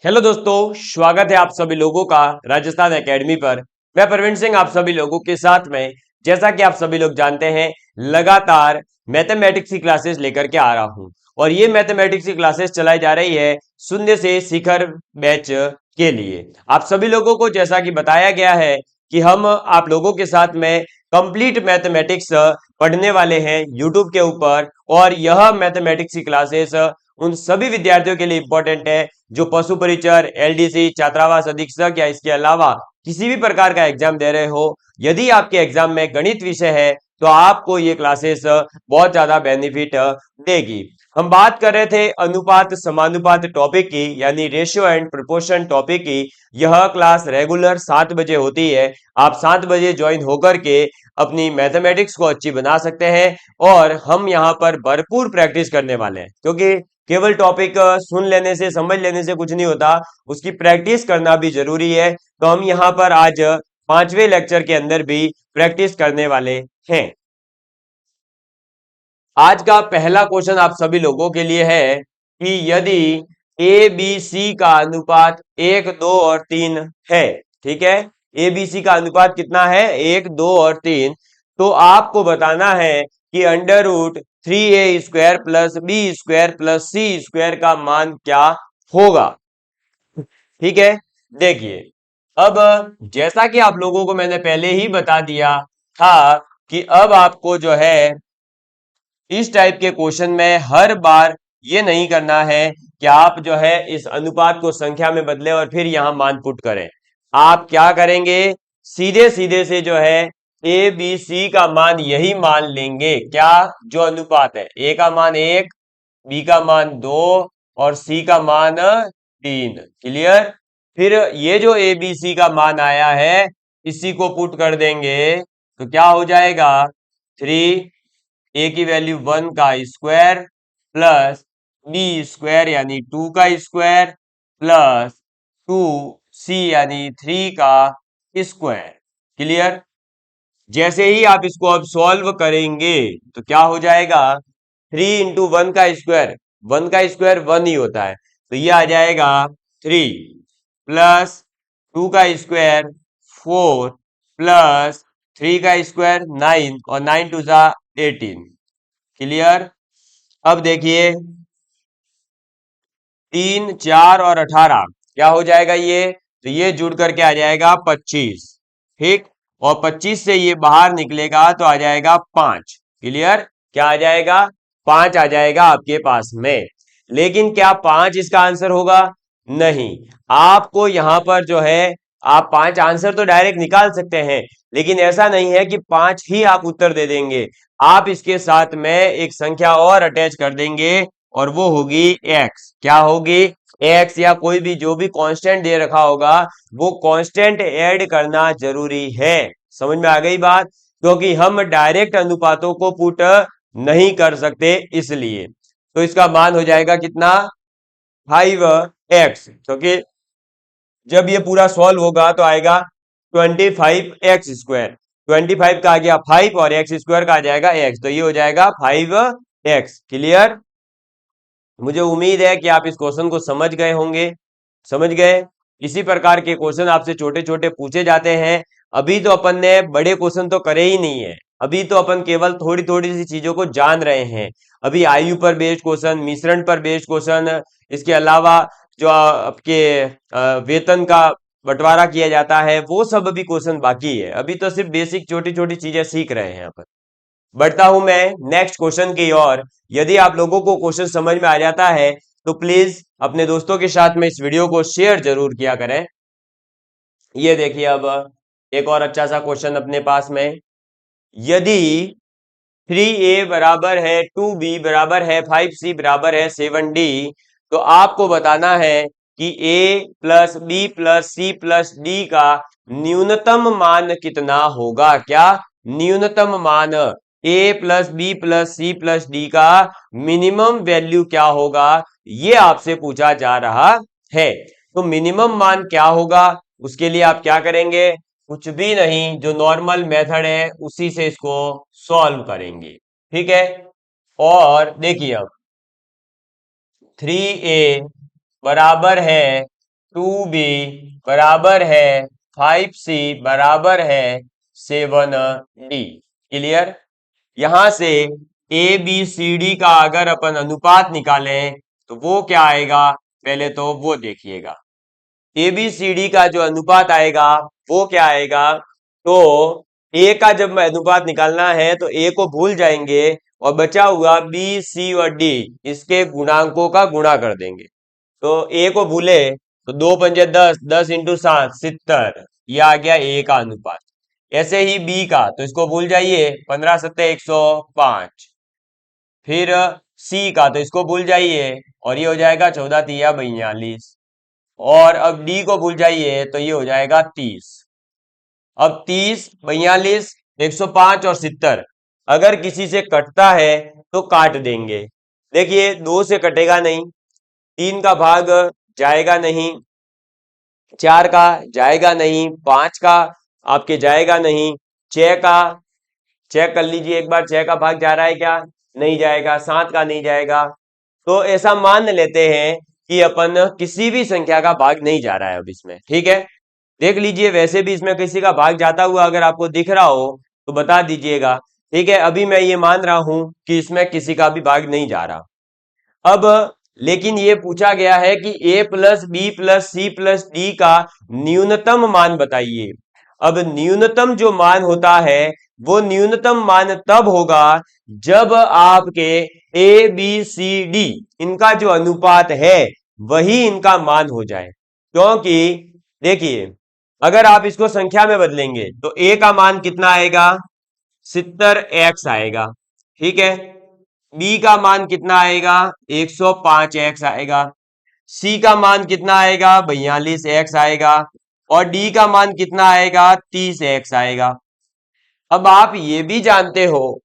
Hello दोस्तों, स्वागत है आप सभी लोगों का राजस्थान एकेडमी पर। मैं प्रवीण सिंह आप सभी लोगों के साथ में, जैसा कि आप सभी लोग जानते हैं, लगातार मैथमेटिक्स की क्लासेस लेकर के आ रहा हूं। और ये मैथमेटिक्स की क्लासेस चलाई जा रही है शून्य से शिखर बैच के लिए। आप सभी लोगों को जैसा कि बताया गया है कि हम आप लोगों के साथ में कंप्लीट मैथमेटिक्स पढ़ने वाले हैं यूट्यूब के ऊपर। और यह मैथमेटिक्स की क्लासेस उन सभी विद्यार्थियों के लिए इंपॉर्टेंट है जो पशु परिचर, एलडीसी, छात्रावास अधीक्षक या इसके अलावा किसी भी प्रकार का एग्जाम दे रहे हो। यदि आपके एग्जाम में गणित विषय है तो आपको ये क्लासेस बहुत ज्यादा बेनिफिट देगी। हम बात कर रहे थे अनुपात समानुपात टॉपिक की, यानी रेशियो एंड प्रोपोर्शन टॉपिक की। यह क्लास रेगुलर 7 बजे होती है। आप 7 बजे ज्वाइन होकर के अपनी मैथमेटिक्स को अच्छी बना सकते हैं। और हम यहाँ पर भरपूर प्रैक्टिस करने वाले हैं, क्योंकि केवल टॉपिक सुन लेने से, समझ लेने से कुछ नहीं होता, उसकी प्रैक्टिस करना भी जरूरी है। तो हम यहाँ पर आज 5वें लेक्चर के अंदर भी प्रैक्टिस करने वाले हैं। आज का पहला क्वेश्चन आप सभी लोगों के लिए है कि यदि ए बी सी का अनुपात 1, 2 और 3 है, ठीक है, ए बी सी का अनुपात कितना है, 1, 2 और 3, तो आपको बताना है कि under root 3a² plus B square plus C square का मान क्या होगा। ठीक है, देखिए, अब जैसा कि आप लोगों को मैंने पहले ही बता दिया था कि अब आपको जो है इस टाइप के क्वेश्चन में हर बार ये नहीं करना है कि आप जो है इस अनुपात को संख्या में बदले और फिर यहां मान पुट करें। आप क्या करेंगे, सीधे सीधे से जो है ए बी सी का मान यही मान लेंगे। क्या, जो अनुपात है, ए का मान 1, बी का मान 2 और सी का मान 3। क्लियर। फिर ये जो ए बी सी का मान आया है इसी को पुट कर देंगे तो क्या हो जाएगा, 3, ए की वैल्यू 1 का स्क्वायर प्लस बी स्क्वायर यानी 2 का स्क्वायर प्लस 2 सी यानी 3 का स्क्वायर। क्लियर। जैसे ही आप इसको अब सॉल्व करेंगे तो क्या हो जाएगा, 3 इंटू 1 का स्क्वायर, 1 का स्क्वायर 1 ही होता है, तो ये आ जाएगा 3 प्लस 2 का स्क्वायर 4 प्लस 3 का स्क्वायर 9 और 9 टू जा 18। क्लियर। अब देखिए, 3, 4 और 18 क्या हो जाएगा ये, तो ये जुड़ करके आ जाएगा 25। ठीक, और 25 से ये बाहर निकलेगा तो आ जाएगा 5। क्लियर। क्या आ जाएगा, 5 आ जाएगा आपके पास में। लेकिन क्या 5 इसका आंसर होगा, नहीं। आपको यहां पर जो है, आप 5 आंसर तो डायरेक्ट निकाल सकते हैं, लेकिन ऐसा नहीं है कि 5 ही आप उत्तर दे देंगे। आप इसके साथ में एक संख्या और अटैच कर देंगे और वो होगी एक्स। क्या होगी, एक्स या कोई भी जो भी कांस्टेंट दे रखा होगा वो कांस्टेंट ऐड करना जरूरी है। समझ में आ गई बात, क्योंकि हम डायरेक्ट अनुपातों को पुट नहीं कर सकते इसलिए। तो इसका मान हो जाएगा कितना, 5x, क्योंकि जब ये पूरा सॉल्व होगा तो आएगा 25x²। 25 का आ गया 5 और एक्स स्क्वायर का आ जाएगा x, तो ये हो जाएगा 5x। क्लियर। मुझे उम्मीद है कि आप इस क्वेश्चन को समझ गए होंगे। समझ गए। इसी प्रकार के क्वेश्चन आपसे छोटे छोटे पूछे जाते हैं। अभी तो अपन ने बड़े क्वेश्चन तो करे ही नहीं है, अभी तो अपन केवल थोड़ी थोड़ी सी चीजों को जान रहे हैं। अभी आयु पर बेस्ड क्वेश्चन, मिश्रण पर बेस्ड क्वेश्चन, इसके अलावा जो आपके वेतन का बंटवारा किया जाता है, वो सब अभी क्वेश्चन बाकी है। अभी तो सिर्फ बेसिक छोटी छोटी चीजें सीख रहे हैं अपन। बढ़ता हूं मैं नेक्स्ट क्वेश्चन की ओर। यदि आप लोगों को क्वेश्चन समझ में आ जाता है तो प्लीज अपने दोस्तों के साथ में इस वीडियो को शेयर जरूर किया करें। ये देखिए, अब एक और अच्छा सा क्वेश्चन अपने पास में। यदि 3a बराबर है 2b बराबर है 5c बराबर है 7d, तो आपको बताना है कि a plus B plus C plus D का न्यूनतम मान कितना होगा। क्या, न्यूनतम मान, a plus B plus C plus D का मिनिमम वैल्यू क्या होगा, ये आपसे पूछा जा रहा है। तो मिनिमम मान क्या होगा, उसके लिए आप क्या करेंगे, कुछ भी नहीं, जो नॉर्मल मेथड है उसी से इसको सॉल्व करेंगे। ठीक है। और देखिए, अब 3a बराबर है 2b बराबर है 5c बराबर है 7d। क्लियर। यहां से ए बी सी डी का अगर अपन अनुपात निकालें तो वो क्या आएगा, पहले तो वो देखिएगा। ए बी सी डी का जो अनुपात आएगा वो क्या आएगा, तो ए का जब अनुपात निकालना है तो ए को भूल जाएंगे और बचा हुआ बी सी और डी इसके गुणांकों का गुणा कर देंगे। तो ए को भूले तो 2×5 = 10, 10 × 7 70, ये आ गया ए का अनुपात। ऐसे ही बी का, तो इसको भूल जाइए, 15×7 = 105। फिर सी का, तो इसको भूल जाइए और ये हो जाएगा 14×3 = 42। और अब डी को भूल जाइए तो ये हो जाएगा 30। अब 30, 42, 105 और 70 अगर किसी से कटता है तो काट देंगे। देखिए 2 से कटेगा नहीं, 3 का भाग जाएगा नहीं, 4 का जाएगा नहीं, 5 का आपके जाएगा नहीं, 6 का चेक कर लीजिए एक बार, 6 का भाग जा रहा है क्या, नहीं जाएगा, 7 का नहीं जाएगा। तो ऐसा मान लेते हैं कि अपन किसी भी संख्या का भाग नहीं जा रहा है अब इसमें, ठीक है। देख लीजिए, वैसे भी इसमें किसी का भाग जाता हुआ अगर आपको दिख रहा हो तो बता दीजिएगा, ठीक है। अभी मैं ये मान रहा हूं कि इसमें किसी का भी भाग नहीं जा रहा। अब लेकिन ये पूछा गया है कि a + b + c + d का न्यूनतम मान बताइए। अब न्यूनतम जो मान होता है वो न्यूनतम मान तब होगा जब आपके a b c d इनका जो अनुपात है वही इनका मान हो जाए। क्योंकि देखिए, अगर आप इसको संख्या में बदलेंगे तो a का मान कितना आएगा, 70x आएगा, ठीक है। b का मान कितना आएगा, 105x आएगा। c का मान कितना आएगा, 42x आएगा। और d का मान कितना आएगा, 30x आएगा। अब आप ये भी जानते हो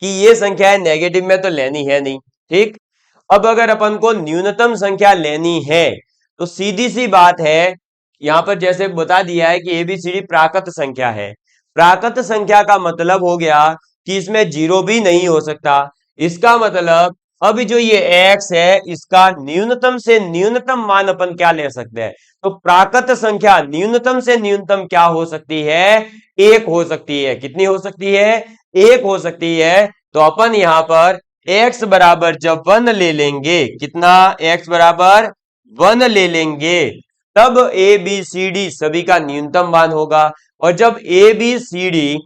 कि ये संख्या नेगेटिव में तो लेनी है नहीं, ठीक। अब अगर अपन को न्यूनतम संख्या लेनी है तो सीधी सी बात है, यहां पर जैसे बता दिया है कि एबीसीडी प्राकृत संख्या है। प्राकृत संख्या का मतलब हो गया कि इसमें जीरो भी नहीं हो सकता। इसका मतलब अभी जो ये x है इसका न्यूनतम से न्यूनतम मान अपन क्या ले सकते हैं, तो प्राकृत संख्या न्यूनतम से न्यूनतम क्या हो सकती है, 1 हो सकती है। कितनी हो सकती है, 1 हो सकती है। तो अपन यहां पर x बराबर जब 1 ले लेंगे, कितना, x बराबर 1 ले लेंगे, तब ए बी सी डी सभी का न्यूनतम मान होगा। और जब ए बी सी डी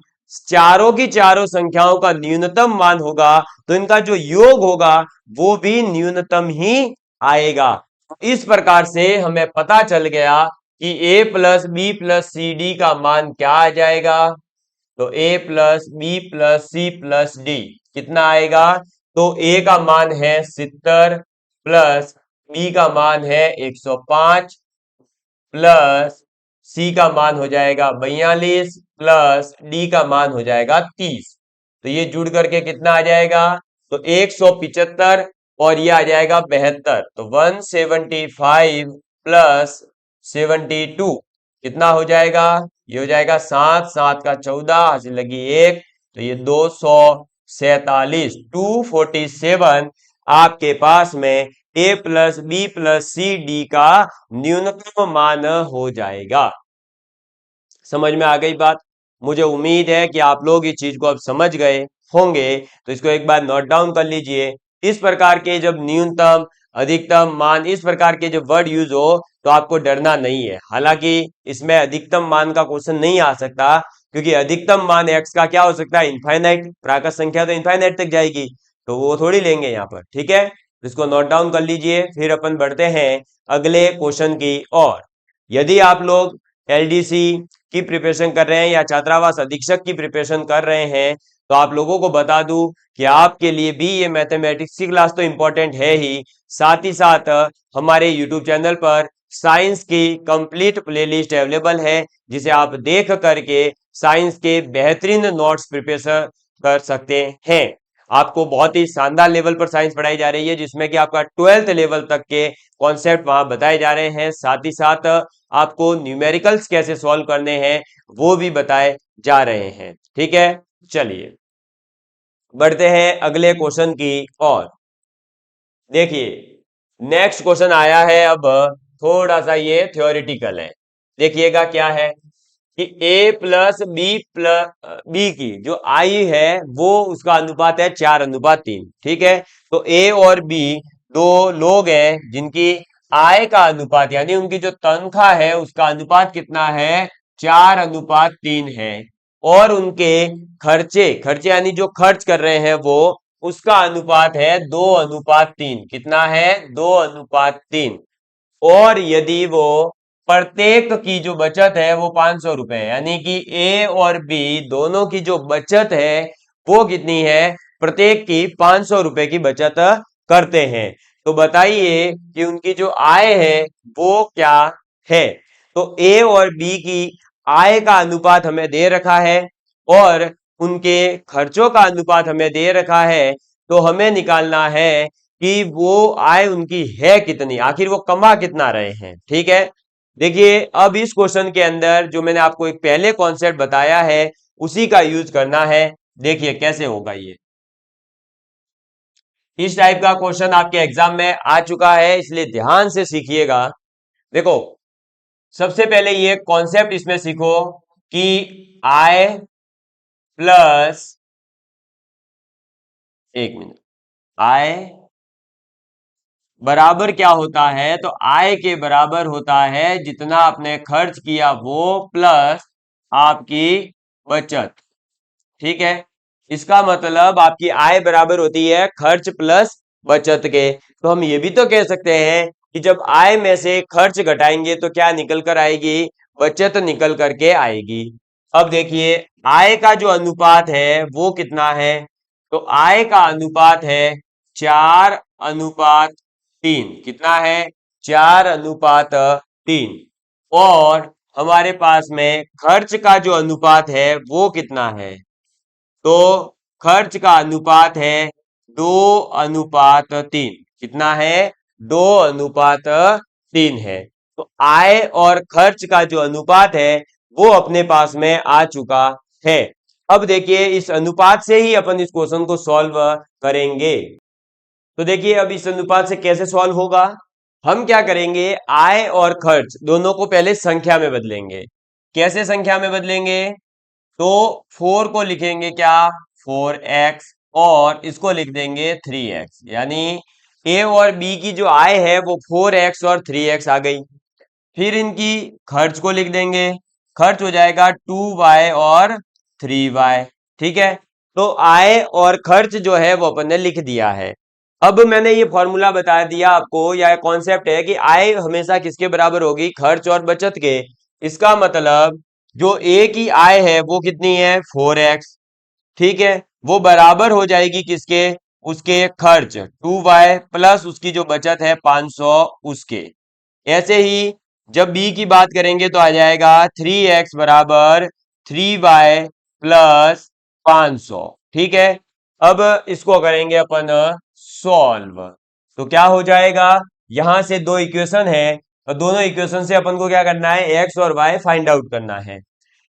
चारों की चारों संख्याओं का न्यूनतम मान होगा तो इनका जो योग होगा वो भी न्यूनतम ही आएगा। इस प्रकार से हमें पता चल गया कि a + b + c d का मान क्या आ जाएगा, तो a + b + c + d कितना आएगा, तो a का मान है 70 प्लस b का मान है 105 प्लस सी का मान हो जाएगा 42 प्लस डी का मान हो जाएगा 30। तो ये जुड़ करके कितना आ जाएगा, तो 175 और ये आ जाएगा 72। तो 175 प्लस 72 कितना हो जाएगा, ये हो जाएगा 7, 7 का 14, हासिल लगी 1, तो ये 247, 247 आपके पास में a + b + c d का न्यूनतम मान हो जाएगा। समझ में आ गई बात। मुझे उम्मीद है कि आप लोग इस चीज को अब समझ गए होंगे, तो इसको एक बार नोट डाउन कर लीजिए। इस प्रकार के जब न्यूनतम अधिकतम मान इस प्रकार के जब वर्ड यूज हो तो आपको डरना नहीं है। हालांकि इसमें अधिकतम मान का क्वेश्चन नहीं आ सकता, क्योंकि अधिकतम मान x का क्या हो सकता है, इनफाइनाइट। प्राकृत संख्या तो इनफाइनाइट तक जाएगी, तो वो थोड़ी लेंगे यहाँ पर, ठीक है। इसको नोट डाउन कर लीजिए। फिर अपन बढ़ते हैं अगले क्वेश्चन की ओर। यदि आप लोग एलडीसी की प्रिपरेशन कर रहे हैं या छात्रावास अधीक्षक की प्रिपरेशन कर रहे हैं तो आप लोगों को बता दूं कि आपके लिए भी ये मैथमेटिक्स की क्लास तो इंपॉर्टेंट है ही, साथ ही साथ हमारे यूट्यूब चैनल पर साइंस की कंप्लीट प्लेलिस्ट अवेलेबल है, जिसे आप देख करके साइंस के बेहतरीन नोट्स प्रिपरेशन कर सकते हैं। आपको बहुत ही शानदार लेवल पर साइंस पढ़ाई जा रही है, जिसमें कि आपका 12th लेवल तक के कॉन्सेप्ट वहां बताए जा रहे हैं। साथ ही साथ आपको न्यूमेरिकल्स कैसे सॉल्व करने हैं वो भी बताए जा रहे हैं, ठीक है। चलिए बढ़ते हैं अगले क्वेश्चन की ओर। देखिए नेक्स्ट क्वेश्चन आया है अब थोड़ा सा ये थ्योरेटिकल है। देखिएगा क्या है कि a प्लस बी की जो आई है वो उसका अनुपात है 4:3। ठीक है, तो a और b दो लोग हैं जिनकी आय का अनुपात यानी उनकी जो तनख्वाह है उसका अनुपात कितना है, 4:3 है। और उनके खर्चे खर्चे यानी जो खर्च कर रहे हैं वो उसका अनुपात है 2:3। कितना है, 2:3। और यदि वो प्रत्येक की जो बचत है वो 500 रुपए है, यानी कि ए और बी दोनों की जो बचत है वो कितनी है, प्रत्येक की 500 रुपए की बचत करते हैं। तो बताइए कि उनकी जो आय है वो क्या है। तो ए और बी की आय का अनुपात हमें दे रखा है और उनके खर्चों का अनुपात हमें दे रखा है। तो हमें निकालना है कि वो आय उनकी है कितनी, आखिर वो कमा कितना रहे हैं। ठीक है, देखिए अब इस क्वेश्चन के अंदर जो मैंने आपको एक पहले कॉन्सेप्ट बताया है उसी का यूज करना है। देखिए कैसे होगा ये। इस टाइप का क्वेश्चन आपके एग्जाम में आ चुका है, इसलिए ध्यान से सीखिएगा। देखो सबसे पहले ये कॉन्सेप्ट इसमें सीखो कि आय प्लस, एक मिनट, आय बराबर क्या होता है, तो आय के बराबर होता है जितना आपने खर्च किया वो प्लस आपकी बचत। ठीक है, इसका मतलब आपकी आय बराबर होती है खर्च प्लस बचत के। तो हम ये भी तो कह सकते हैं कि जब आय में से खर्च घटाएंगे तो क्या निकल कर आएगी, बचत निकल करके आएगी। अब देखिए आय का जो अनुपात है वो कितना है, तो आय का अनुपात है 4:3। कितना है, 4:3। और हमारे पास में खर्च का जो अनुपात है वो कितना है, तो खर्च का अनुपात है 2:3। कितना है, 2:3 है। तो आय और खर्च का जो अनुपात है वो अपने पास में आ चुका है। अब देखिए इस अनुपात से ही अपन इस क्वेश्चन को सॉल्व करेंगे। तो देखिए अब इस अनुपात से कैसे सॉल्व होगा, हम क्या करेंगे, आय और खर्च दोनों को पहले संख्या में बदलेंगे। कैसे संख्या में बदलेंगे, तो 4 को लिखेंगे क्या, 4x, और इसको लिख देंगे 3x, यानी ए और बी की जो आय है वो 4x और 3x आ गई। फिर इनकी खर्च को लिख देंगे, खर्च हो जाएगा 2y और 3y। ठीक है, तो आय और खर्च जो है वो अपन ने लिख दिया है। अब मैंने ये फॉर्मूला बता दिया आपको, या कॉन्सेप्ट है कि आय हमेशा किसके बराबर होगी, खर्च और बचत के। इसका मतलब जो ए की आय है वो कितनी है, 4x। ठीक है, वो बराबर हो जाएगी किसके, उसके खर्च 2y प्लस उसकी जो बचत है 500 उसके। ऐसे ही जब बी की बात करेंगे तो आ जाएगा 3x बराबर 3y प्लस 500। ठीक है, अब इसको करेंगे अपन सॉल्व, तो क्या हो जाएगा, यहां से दो इक्वेशन है और दोनों इक्वेशन से अपन को क्या करना है, एक्स और वाई फाइंड आउट करना है।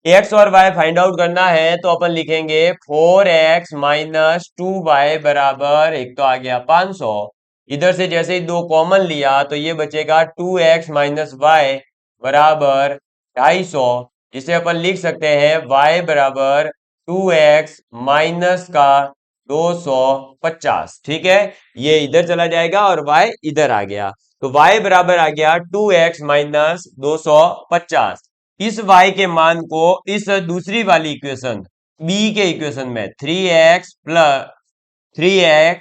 एक्स और वाई फाइंड आउट करना है तो अपन लिखेंगे 4x माइनस 2y बराबर, एक तो आ गया 500, इधर से जैसे ही दो कॉमन लिया तो ये बचेगा 2x माइनस वाई बराबर 250, जिसे अपन लिख सकते हैं y बराबर 2x माइनस का 250। ठीक है, ये इधर चला जाएगा और y इधर आ गया, तो y बराबर आ गया 2x माइनस 250। इस y के मान को इस दूसरी वाली इक्वेशन b के इक्वेशन में 3x प्लस 3x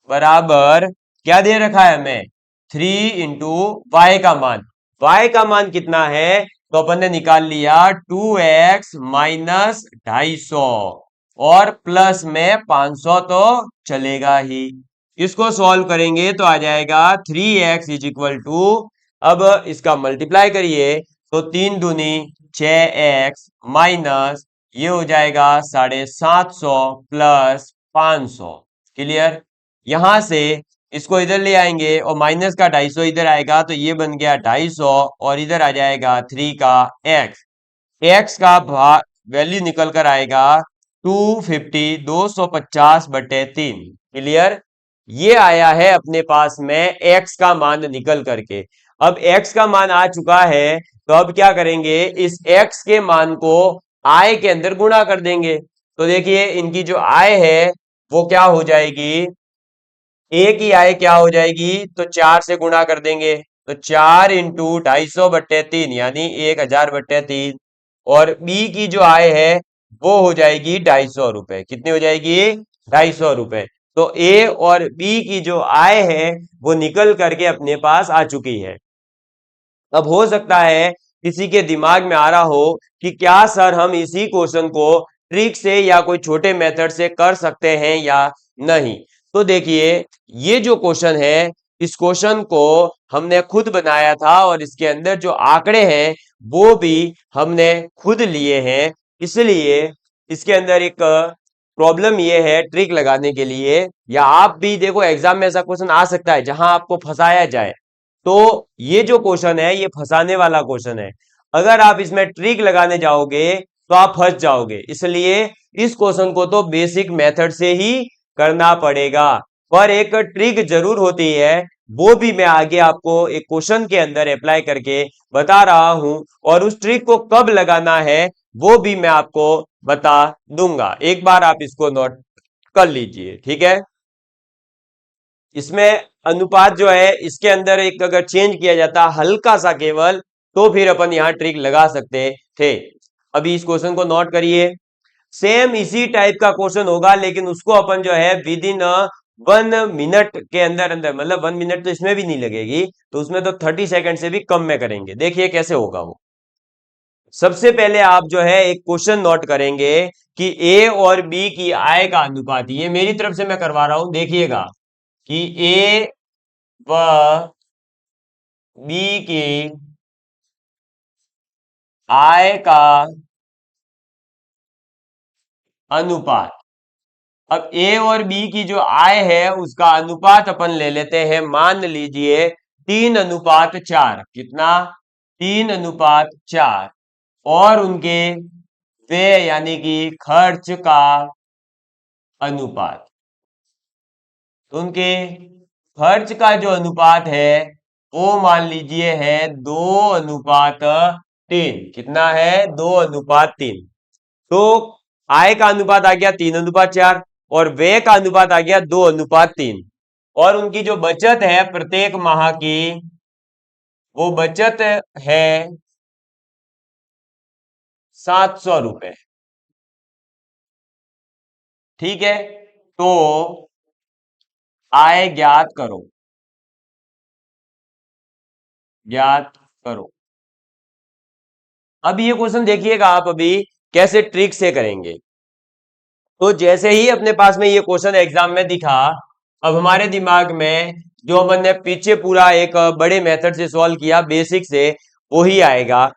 बराबर क्या दे रखा है हमें, 3 इंटू वाई का मान। y का मान कितना है, तो अपन ने निकाल लिया 2x माइनस 250 और प्लस में 500 तो चलेगा ही। इसको सॉल्व करेंगे तो आ जाएगा 3x इज इक्वल टू, अब इसका मल्टीप्लाई करिए तो 3 दूनी 6x माइनस ये हो जाएगा 750 प्लस 500। क्लियर, यहां से इसको इधर ले आएंगे और माइनस का 250 इधर आएगा तो ये बन गया 250 और इधर आ जाएगा 3 का x। x का वैल्यू निकल कर आएगा 250, 250/3। क्लियर, ये आया है अपने पास में x का मान निकल करके। अब x का मान आ चुका है, तो अब क्या करेंगे, इस x के मान को आय के अंदर गुणा कर देंगे। तो देखिए इनकी जो आय है वो क्या हो जाएगी, ए की आय क्या हो जाएगी, तो 4 से गुणा कर देंगे, तो 4 इंटू 250/3 यानी 1000/3। और बी की जो आय है वो हो जाएगी 250 रुपए। कितनी हो जाएगी, 250 रुपए। तो ए और बी की जो आय है वो निकल करके अपने पास आ चुकी है। अब हो सकता है किसी के दिमाग में आ रहा हो कि क्या सर हम इसी क्वेश्चन को ट्रिक से या कोई छोटे मेथड से कर सकते हैं या नहीं। तो देखिए ये जो क्वेश्चन है, इस क्वेश्चन को हमने खुद बनाया था और इसके अंदर जो आंकड़े हैं वो भी हमने खुद लिए हैं। इसलिए इसके अंदर एक प्रॉब्लम ये है ट्रिक लगाने के लिए, या आप भी देखो एग्जाम में ऐसा क्वेश्चन आ सकता है जहां आपको फंसाया जाए। तो ये जो क्वेश्चन है ये फंसाने वाला क्वेश्चन है। अगर आप इसमें ट्रिक लगाने जाओगे तो आप फंस जाओगे। इसलिए इस क्वेश्चन को तो बेसिक मेथड से ही करना पड़ेगा, पर एक ट्रिक जरूर होती है, वो भी मैं आगे आपको एक क्वेश्चन के अंदर अप्लाई करके बता रहा हूं, और उस ट्रिक को कब लगाना है वो भी मैं आपको बता दूंगा। एक बार आप इसको नोट कर लीजिए, ठीक है। इसमें अनुपात जो है इसके अंदर एक अगर चेंज किया जाता हल्का सा केवल, तो फिर अपन यहां ट्रिक लगा सकते थे। अभी इस क्वेश्चन को नोट करिए। सेम इसी टाइप का क्वेश्चन होगा, लेकिन उसको अपन जो है विद इन 1 मिनट के अंदर अंदर, मतलब 1 मिनट तो इसमें भी नहीं लगेगी, तो उसमें तो 30 सेकंड से भी कम में करेंगे। देखिए कैसे होगा वो। सबसे पहले आप जो है एक क्वेश्चन नोट करेंगे कि ए और बी की आय का अनुपात, ये मेरी तरफ से मैं करवा रहा हूं, देखिएगा कि ए व बी की आय का अनुपात। अब ए और बी की जो आय है उसका अनुपात अपन ले लेते हैं, मान लीजिए 3:4। कितना, 3:4। और उनके व्यय यानी कि खर्च का अनुपात, तो उनके खर्च का जो अनुपात है वो मान लीजिए है 2:3। कितना है, 2:3। तो आय का अनुपात आ गया 3:4 और व्यय का अनुपात आ गया 2:3। और उनकी जो बचत है प्रत्येक माह की, वो बचत है 700 रुपए। ठीक है, तो आय ज्ञात करो, ज्ञात करो। अब ये क्वेश्चन देखिएगा आप अभी कैसे ट्रिक से करेंगे। तो जैसे ही अपने पास में ये क्वेश्चन एग्जाम में दिखा, अब हमारे दिमाग में जो अपन ने पीछे पूरा एक बड़े मेथड से सॉल्व किया बेसिक से, वो ही आएगा।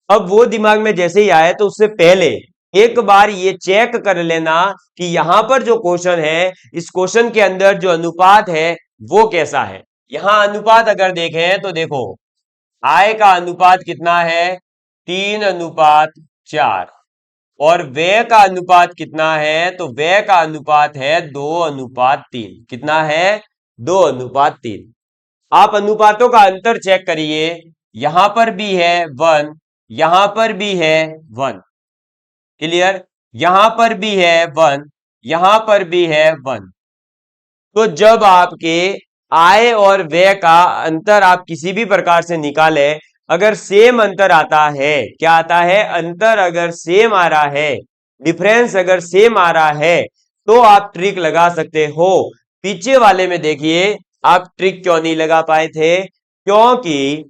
अब वो दिमाग में जैसे ही आए तो उससे पहले एक बार ये चेक कर लेना कि यहां पर जो क्वेश्चन है, इस क्वेश्चन के अंदर जो अनुपात है वो कैसा है। यहां अनुपात अगर देखें तो देखो आय का अनुपात कितना है, 3:4। और व्यय का अनुपात कितना है, तो व्यय का अनुपात है 2:3। कितना है, 2:3। आप अनुपातों का अंतर चेक करिए, यहां पर भी है 1, यहां पर भी है 1। क्लियर, यहां पर भी है 1, यहां पर भी है 1। तो जब आपके आय और व्यय का अंतर आप किसी भी प्रकार से निकाले, अगर सेम अंतर आता है, क्या आता है, अंतर अगर सेम आ रहा है, डिफरेंस अगर सेम आ रहा है, तो आप ट्रिक लगा सकते हो। पीछे वाले में देखिए आप ट्रिक क्यों नहीं लगा पाए थे, क्योंकि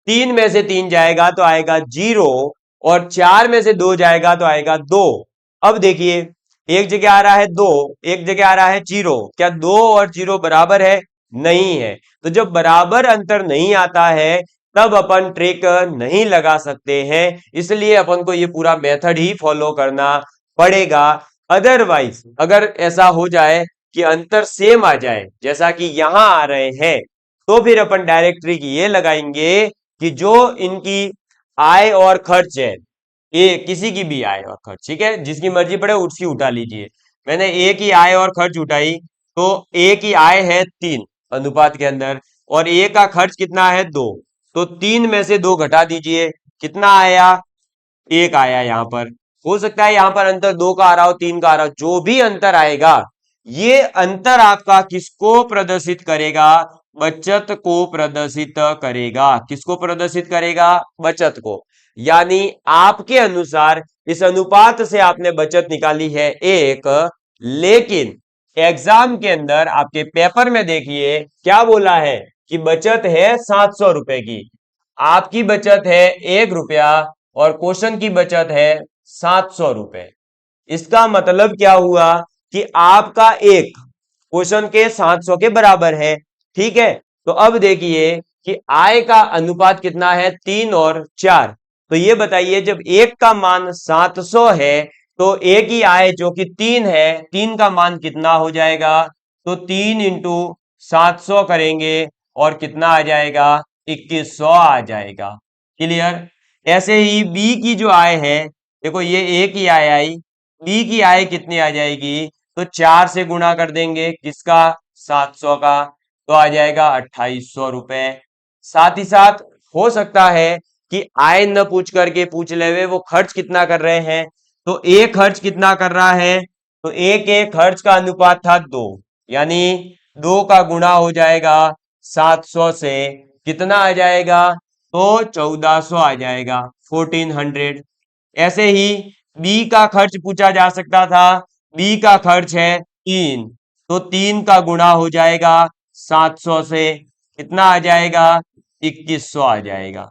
3 में से 3 जाएगा तो आएगा 0, और 4 में से 2 जाएगा तो आएगा 2। अब देखिए एक जगह आ रहा है 2, एक जगह आ रहा है 0। क्या 2 और 0 बराबर है, नहीं है। तो जब बराबर अंतर नहीं आता है तब अपन ट्रिक नहीं लगा सकते हैं। इसलिए अपन को ये पूरा मेथड ही फॉलो करना पड़ेगा। अदरवाइज अगर ऐसा हो जाए कि अंतर सेम आ जाए जैसा कि यहां आ रहे हैं, तो फिर अपन डायरेक्ट ट्रिक ये लगाएंगे कि जो इनकी आय और खर्च है, ये किसी की भी आय और खर्च, ठीक है, जिसकी मर्जी पड़े उसकी उठा लीजिए। मैंने ए की आय और खर्च उठाई, तो ए की आय है 3 अनुपात के अंदर, और ए का खर्च कितना है 2। तो 3 में से 2 घटा दीजिए, कितना आया? 1 आया। यहां पर हो सकता है यहां पर अंतर 2 का आ रहा हो, 3 का आ रहा हो, जो भी अंतर आएगा ये अंतर आपका किसको प्रदर्शित करेगा? बचत को प्रदर्शित करेगा। किसको प्रदर्शित करेगा? बचत को। यानी आपके अनुसार इस अनुपात से आपने बचत निकाली है 1, लेकिन एग्जाम के अंदर आपके पेपर में देखिए क्या बोला है कि बचत है 700 रुपए की। आपकी बचत है 1 रुपया और क्वेश्चन की बचत है 700 रुपए। इसका मतलब क्या हुआ कि आपका एक क्वेश्चन के 700 के बराबर है। ठीक है, तो अब देखिए कि आय का अनुपात कितना है? 3 और 4। तो ये बताइए जब एक का मान 700 है तो एक ही आय जो कि 3 है, 3 का मान कितना हो जाएगा? तो 3 इंटू 700 करेंगे और कितना आ जाएगा? 2100 आ जाएगा। क्लियर? ऐसे ही बी की जो आय है, देखो ये एक ही आय आई, बी की आय कितनी आ जाएगी? तो 4 से गुणा कर देंगे, किसका? 700 का, तो आ जाएगा 2800 रुपए। साथ ही साथ हो सकता है कि आय न पूछ करके पूछ ले वे वो खर्च कितना कर रहे हैं। तो एक खर्च कितना कर रहा है? तो एक खर्च का अनुपात था 2, यानी 2 का गुणा हो जाएगा 700 से, कितना आ जाएगा? तो 1400 आ जाएगा, 1400। ऐसे ही बी का खर्च पूछा जा सकता था। बी का खर्च है 3, तो 3 का गुणा हो जाएगा 700 से, कितना आ जाएगा? 2100 आ जाएगा।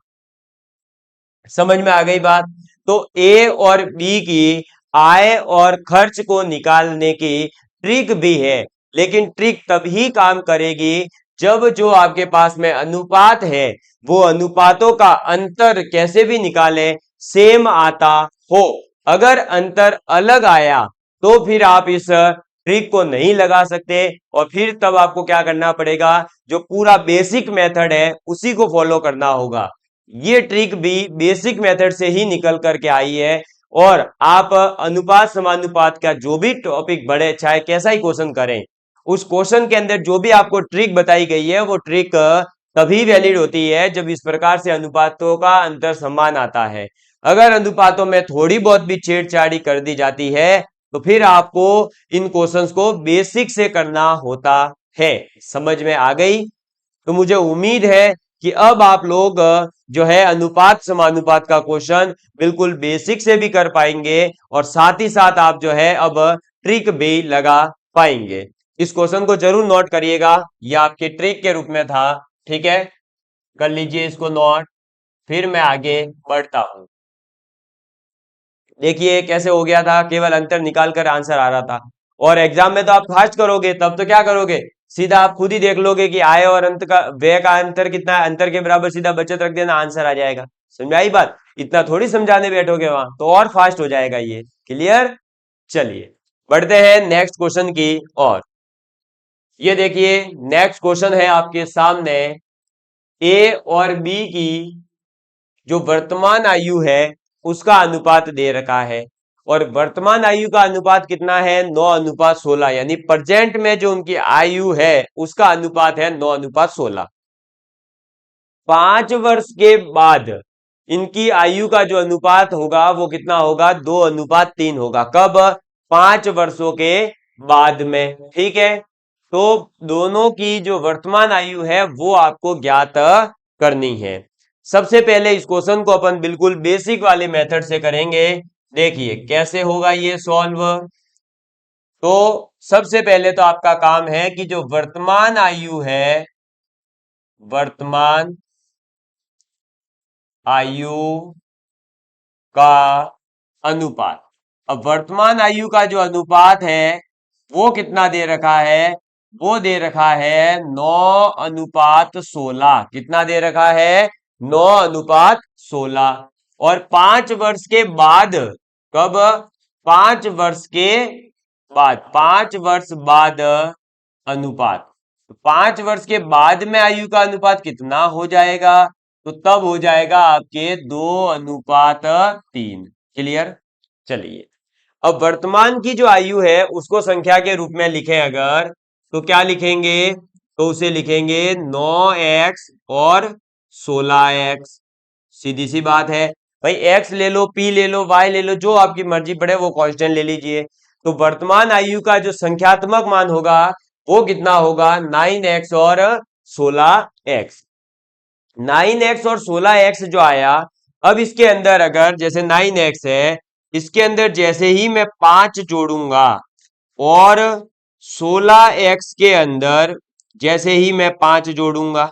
समझ में आ गई बात? तो ए और बी की आय और खर्च को निकालने की ट्रिक भी है, लेकिन ट्रिक तभी काम करेगी जब जो आपके पास में अनुपात है वो अनुपातों का अंतर कैसे भी निकाले सेम आता हो। अगर अंतर अलग आया तो फिर आप इस ट्रिक को नहीं लगा सकते, और फिर तब आपको क्या करना पड़ेगा? जो पूरा बेसिक मेथड है उसी को फॉलो करना होगा। ये ट्रिक भी बेसिक मेथड से ही निकल करके आई है, और आप अनुपात समानुपात का जो भी टॉपिक बढ़े, चाहे कैसा ही क्वेश्चन करें, उस क्वेश्चन के अंदर जो भी आपको ट्रिक बताई गई है वो ट्रिक तभी वैलिड होती है जब इस प्रकार से अनुपातों का अंतर समान आता है। अगर अनुपातों में थोड़ी बहुत भी छेड़छाड़ी कर दी जाती है तो फिर आपको इन क्वेश्चंस को बेसिक से करना होता है। समझ में आ गई? तो मुझे उम्मीद है कि अब आप लोग जो है अनुपात समानुपात का क्वेश्चन बिल्कुल बेसिक से भी कर पाएंगे, और साथ ही साथ आप जो है अब ट्रिक भी लगा पाएंगे। इस क्वेश्चन को जरूर नोट करिएगा, ये आपके ट्रिक के रूप में था। ठीक है, कर लीजिए इसको नोट, फिर मैं आगे बढ़ता हूं। देखिए कैसे हो गया था, केवल अंतर निकाल कर आंसर आ रहा था। और एग्जाम में तो आप फास्ट करोगे तब तो क्या करोगे, सीधा आप खुद ही देख लोगे कि आय और अंत का व्यय का अंतर कितना है, अंतर के बराबर सीधा बचत रख देना, आंसर आ जाएगा। समझ आई बात? इतना थोड़ी समझाने बैठोगे वहां, तो और फास्ट हो जाएगा ये। क्लियर? चलिए बढ़ते हैं नेक्स्ट क्वेश्चन की ओर। ये देखिए नेक्स्ट क्वेश्चन है आपके सामने, ए और बी की जो वर्तमान आयु है उसका अनुपात दे रखा है, और वर्तमान आयु का अनुपात कितना है? 9:16, यानी प्रेजेंट में जो उनकी आयु है उसका अनुपात है 9:16। 5 वर्ष के बाद इनकी आयु का जो अनुपात होगा वो कितना होगा? 2:3 होगा। कब? 5 वर्षों के बाद में। ठीक है, तो दोनों की जो वर्तमान आयु है वो आपको ज्ञात करनी है। सबसे पहले इस क्वेश्चन को अपन बिल्कुल बेसिक वाले मेथड से करेंगे। देखिए कैसे होगा ये सॉल्व। तो सबसे पहले तो आपका काम है कि जो वर्तमान आयु है, वर्तमान आयु का अनुपात, अब वर्तमान आयु का जो अनुपात है वो कितना दे रखा है? वो दे रखा है 9:16। कितना दे रखा है? 9:16। और 5 वर्ष के बाद, कब? 5 वर्ष के बाद, 5 वर्ष बाद अनुपात, 5 वर्ष के बाद में आयु का अनुपात कितना हो जाएगा? तो तब हो जाएगा आपके 2:3। क्लियर? चलिए अब वर्तमान की जो आयु है उसको संख्या के रूप में लिखें अगर, तो क्या लिखेंगे? तो उसे लिखेंगे 9x और 16x, सीधी सी बात है भाई। x ले लो, p ले लो, y ले लो, जो आपकी मर्जी पड़े वो कांस्टेंट ले लीजिए। तो वर्तमान आयु का जो संख्यात्मक मान होगा वो कितना होगा, 9x और 16x। 9x और 16x जो आया, अब इसके अंदर अगर जैसे 9x है, इसके अंदर जैसे ही मैं 5 जोड़ूंगा और 16x के अंदर जैसे ही मैं 5 जोड़ूंगा,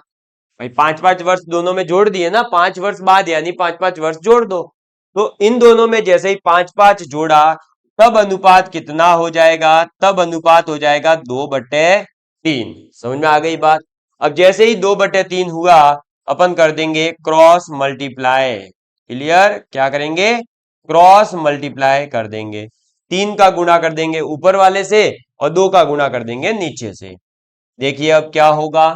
भाई 5-5 वर्ष दोनों में जोड़ दिए ना, 5 वर्ष बाद यानी 5-5 वर्ष जोड़ दो। तो इन दोनों में जैसे ही 5-5 जोड़ा, तब अनुपात कितना हो जाएगा, तब अनुपात हो जाएगा 2/3। समझ में आ गई बात। अब जैसे ही 2/3 हुआ, अपन कर देंगे क्रॉस मल्टीप्लाई। क्लियर, क्या करेंगे, क्रॉस मल्टीप्लाई कर देंगे। 3 का गुणा कर देंगे ऊपर वाले से और 2 का गुणा कर देंगे नीचे से। देखिए अब क्या होगा,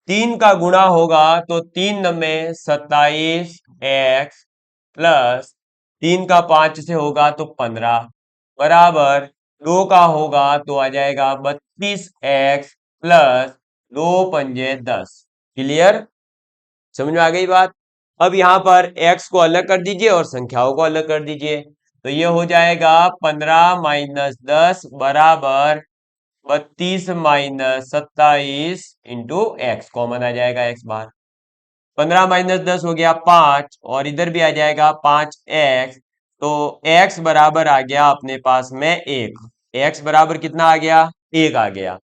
3 का गुणा होगा तो 3 में 27x प्लस 3 का 5 से होगा तो 15 बराबर 2 का होगा तो आ जाएगा 32x प्लस 2 पंजे 10। क्लियर, समझ में आ गई बात। अब यहां पर x को अलग कर दीजिए और संख्याओं को अलग कर दीजिए, तो ये हो जाएगा 15 माइनस 10 बराबर 32 माइनस 27 इंटू एक्स, कॉमन आ जाएगा x बार। 15 माइनस 10 हो गया 5 और इधर भी आ जाएगा 5x, तो x बराबर आ गया अपने पास में 1। x बराबर कितना आ गया, 1 आ गया।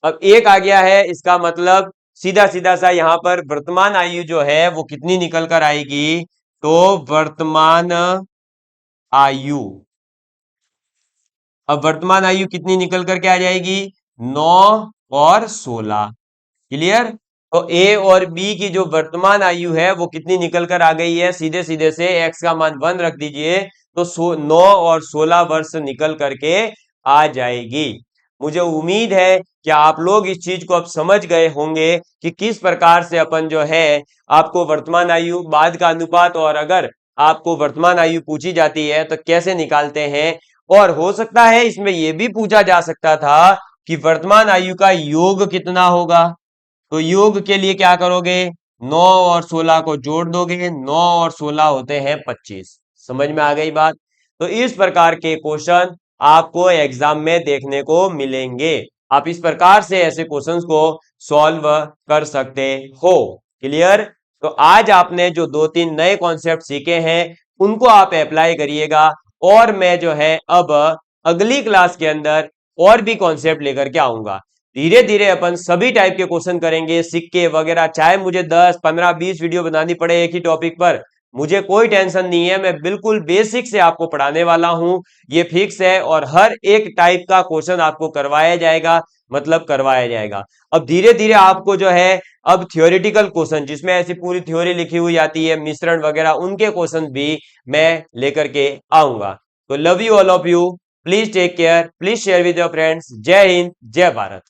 अब 1 आ गया है, इसका मतलब सीधा सीधा सा यहां पर वर्तमान आयु जो है वो कितनी निकल कर आएगी, तो वर्तमान आयु, अब वर्तमान आयु कितनी निकल करके आ जाएगी, 9 और 16। क्लियर, तो ए और बी की जो वर्तमान आयु है वो कितनी निकल कर आ गई है, सीधे सीधे से x का मान 1 रख दीजिए तो 9 और 16 वर्ष निकल करके आ जाएगी। मुझे उम्मीद है कि आप लोग इस चीज को अब समझ गए होंगे कि किस प्रकार से अपन जो है आपको वर्तमान आयु, बाद का अनुपात, और अगर आपको वर्तमान आयु पूछी जाती है तो कैसे निकालते हैं। और हो सकता है इसमें यह भी पूछा जा सकता था कि वर्तमान आयु का योग कितना होगा, तो योग के लिए क्या करोगे, 9 और 16 को जोड़ दोगे, 9 और 16 होते हैं 25। समझ में आ गई बात। तो इस प्रकार के क्वेश्चन आपको एग्जाम में देखने को मिलेंगे। आप इस प्रकार से ऐसे क्वेश्चंस को सॉल्व कर सकते हो। क्लियर, तो आज आपने जो 2-3 नए कॉन्सेप्ट सीखे हैं उनको आप अप्लाई करिएगा, और मैं जो है अब अगली क्लास के अंदर और भी कॉन्सेप्ट लेकर के आऊंगा। धीरे धीरे अपन सभी टाइप के क्वेश्चन करेंगे, सिक्के वगैरह, चाहे मुझे 10, 15, 20 वीडियो बनानी पड़े एक ही टॉपिक पर, मुझे कोई टेंशन नहीं है। मैं बिल्कुल बेसिक से आपको पढ़ाने वाला हूं, ये फिक्स है। और हर एक टाइप का क्वेश्चन आपको करवाया जाएगा, मतलब करवाया जाएगा। अब धीरे धीरे आपको जो है अब थियोरिटिकल क्वेश्चन, जिसमें ऐसी पूरी थ्योरी लिखी हुई आती है, मिश्रण वगैरह, उनके क्वेश्चन भी मैं लेकर के आऊंगा। तो love you all of you, please take care, please share with your friends. जय हिंद, जय भारत।